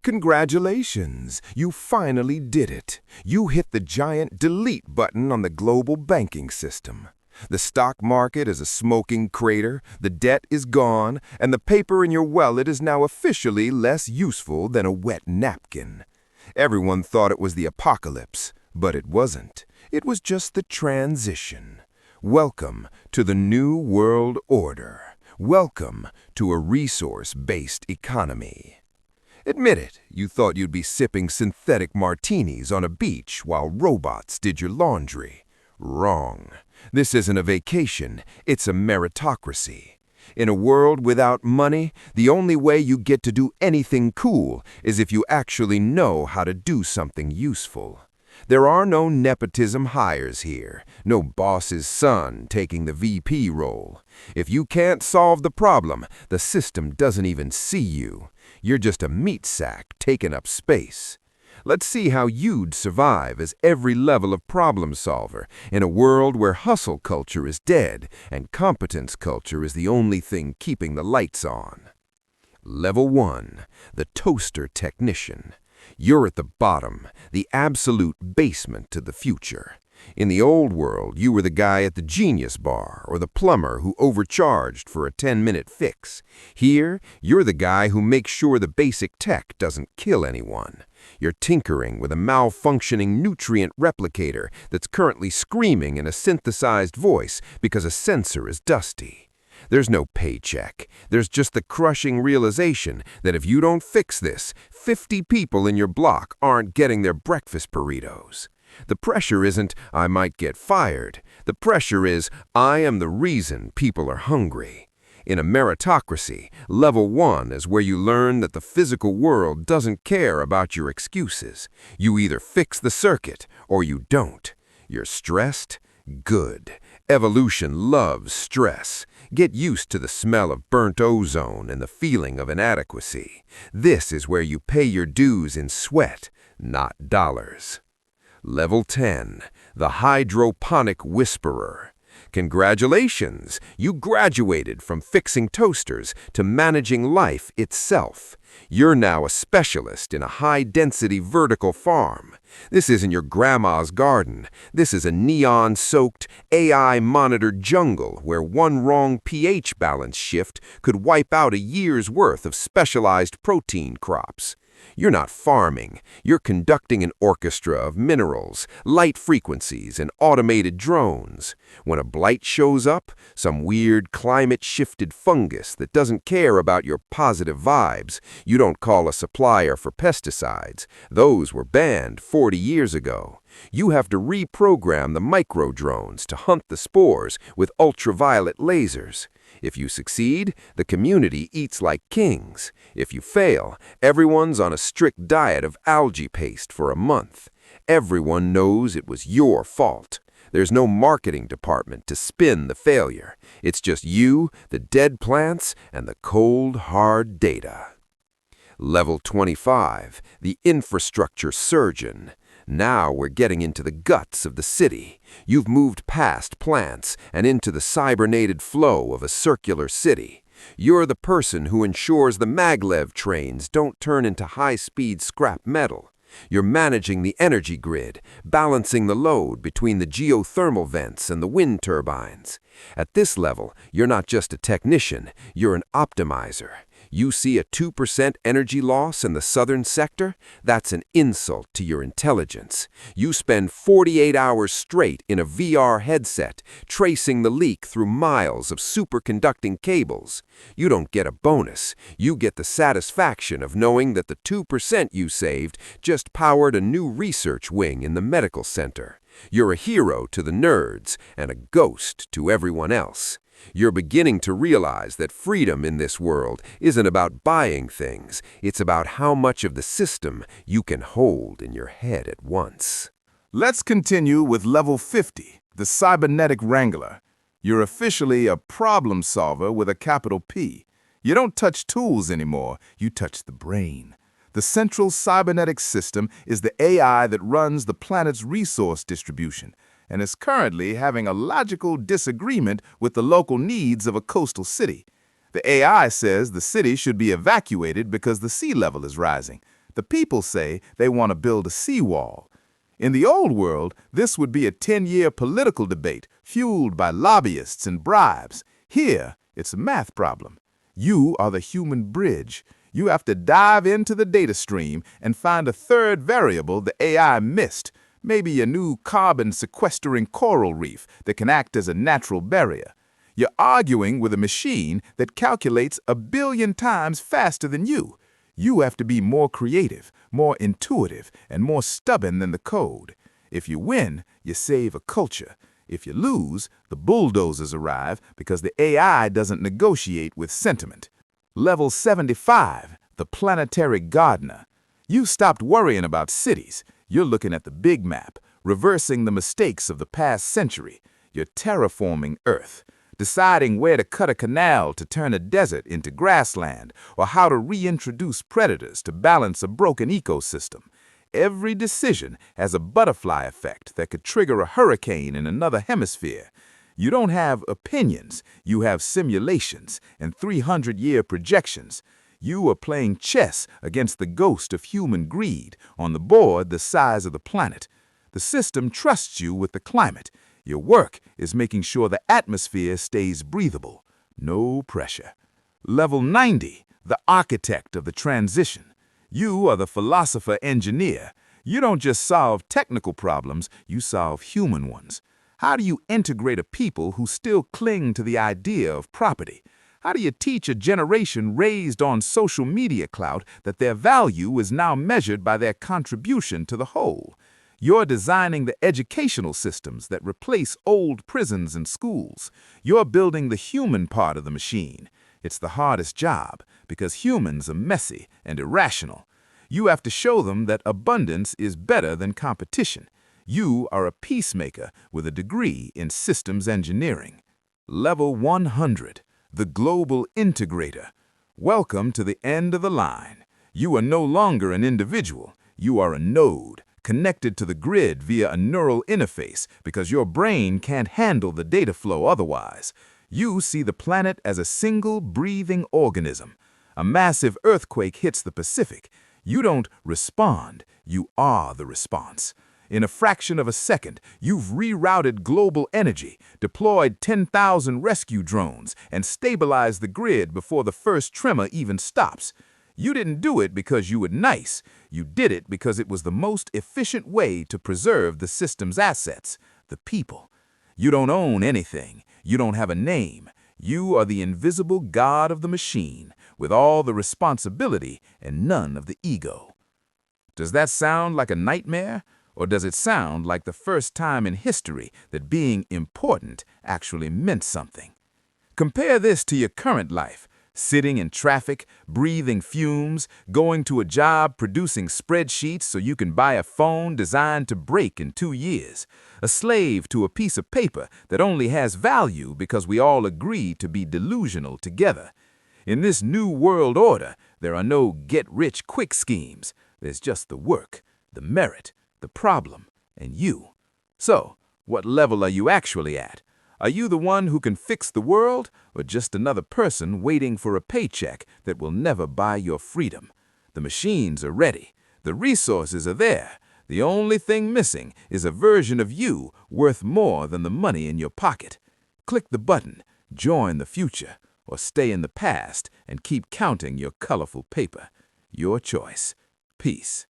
Congratulations, you finally did it. You hit the giant delete button on the global banking system. The stock market is a smoking crater, the debt is gone, and the paper in your wallet is now officially less useful than a wet napkin. Everyone thought it was the apocalypse, but it wasn't. It was just the transition. Welcome to the New World Order. Welcome to a resource-based economy. Admit it, you thought you'd be sipping synthetic martinis on a beach while robots did your laundry. Wrong. This isn't a vacation, it's a meritocracy. In a world without money, the only way you get to do anything cool is if you actually know how to do something useful. There are no nepotism hires here, no boss's son taking the VP role. If you can't solve the problem, the system doesn't even see you. You're just a meat sack taking up space. Let's see how you'd survive as every level of problem solver in a world where hustle culture is dead and competence culture is the only thing keeping the lights on. Level 1, the toaster technician. You're at the bottom, the absolute basement to the future. In the old world, you were the guy at the Genius Bar or the plumber who overcharged for a 10-minute fix. Here, you're the guy who makes sure the basic tech doesn't kill anyone. You're tinkering with a malfunctioning nutrient replicator that's currently screaming in a synthesized voice because a sensor is dusty. There's no paycheck. There's just the crushing realization that if you don't fix this, 50 people in your block aren't getting their breakfast burritos. The pressure isn't, I might get fired. The pressure is, I am the reason people are hungry. In a meritocracy, level 1 is where you learn that the physical world doesn't care about your excuses. You either fix the circuit or you don't. You're stressed? Good. Evolution loves stress. Get used to the smell of burnt ozone and the feeling of inadequacy. This is where you pay your dues in sweat, not dollars. Level 10, the hydroponic whisperer. Congratulations, you graduated from fixing toasters to managing life itself. You're now a specialist in a high-density vertical farm. This isn't your grandma's garden. This is a neon-soaked, AI-monitored jungle where one wrong pH balance shift could wipe out a year's worth of specialized protein crops. You're not farming. You're conducting an orchestra of minerals, light frequencies, and automated drones. When a blight shows up, some weird climate-shifted fungus that doesn't care about your positive vibes, you don't call a supplier for pesticides. Those were banned 40 years ago. You have to reprogram the micro-drones to hunt the spores with ultraviolet lasers. If you succeed, the community eats like kings. If you fail, everyone's on a strict diet of algae paste for a month. Everyone knows it was your fault. There's no marketing department to spin the failure. It's just you, the dead plants, and the cold, hard data. Level 25, the infrastructure surgeon. Now we're getting into the guts of the city. You've moved past plants and into the cybernated flow of a circular city. You're the person who ensures the maglev trains don't turn into high-speed scrap metal. You're managing the energy grid, balancing the load between the geothermal vents and the wind turbines. At this level, you're not just a technician, you're an optimizer. You see a 2% energy loss in the southern sector? That's an insult to your intelligence. You spend 48 hours straight in a VR headset, tracing the leak through miles of superconducting cables. You don't get a bonus. You get the satisfaction of knowing that the 2% you saved just powered a new research wing in the medical center. You're a hero to the nerds and a ghost to everyone else. You're beginning to realize that freedom in this world isn't about buying things. It's about how much of the system you can hold in your head at once. Let's continue with level 50, the cybernetic wrangler. You're officially a problem solver with a capital P. You don't touch tools anymore, you touch the brain. The central cybernetic system is the AI that runs the planet's resource distribution, and is currently having a logical disagreement with the local needs of a coastal city. The AI says the city should be evacuated because the sea level is rising. The people say they want to build a seawall. In the old world, this would be a 10-year political debate fueled by lobbyists and bribes. Here, it's a math problem. You are the human bridge. You have to dive into the data stream and find a third variable the AI missed, maybe a new carbon-sequestering coral reef that can act as a natural barrier. You're arguing with a machine that calculates 1 billion times faster than you. You have to be more creative, more intuitive, and more stubborn than the code. If you win, you save a culture. If you lose, the bulldozers arrive because the AI doesn't negotiate with sentiment. Level 75, the planetary gardener. You've stopped worrying about cities. You're looking at the big map, reversing the mistakes of the past century. You're terraforming Earth, deciding where to cut a canal to turn a desert into grassland, or how to reintroduce predators to balance a broken ecosystem. Every decision has a butterfly effect that could trigger a hurricane in another hemisphere. You don't have opinions, you have simulations and 300-year projections. You are playing chess against the ghost of human greed on the board the size of the planet. The system trusts you with the climate. Your work is making sure the atmosphere stays breathable. No pressure. Level 90, the architect of the transition. You are the philosopher-engineer. You don't just solve technical problems, you solve human ones. How do you integrate a people who still cling to the idea of property? How do you teach a generation raised on social media clout that their value is now measured by their contribution to the whole? You're designing the educational systems that replace old prisons and schools. You're building the human part of the machine. It's the hardest job because humans are messy and irrational. You have to show them that abundance is better than competition. You are a peacemaker with a degree in systems engineering. Level 100, the global integrator. Welcome to the end of the line. You are no longer an individual. You are a node, connected to the grid via a neural interface because your brain can't handle the data flow otherwise. You see the planet as a single breathing organism. A massive earthquake hits the Pacific. You don't respond, you are the response. In a fraction of a second, you've rerouted global energy, deployed 10,000 rescue drones, and stabilized the grid before the first tremor even stops. You didn't do it because you were nice. You did it because it was the most efficient way to preserve the system's assets, the people. You don't own anything. You don't have a name. You are the invisible god of the machine, with all the responsibility and none of the ego. Does that sound like a nightmare? Or does it sound like the first time in history that being important actually meant something? Compare this to your current life, sitting in traffic, breathing fumes, going to a job producing spreadsheets so you can buy a phone designed to break in 2 years, a slave to a piece of paper that only has value because we all agree to be delusional together. In this new world order, there are no get-rich-quick schemes. There's just the work, the merit, the problem, and you. So, what level are you actually at? Are you the one who can fix the world, or just another person waiting for a paycheck that will never buy your freedom? The machines are ready. The resources are there. The only thing missing is a version of you worth more than the money in your pocket. Click the button, join the future, or stay in the past and keep counting your colorful paper. Your choice. Peace.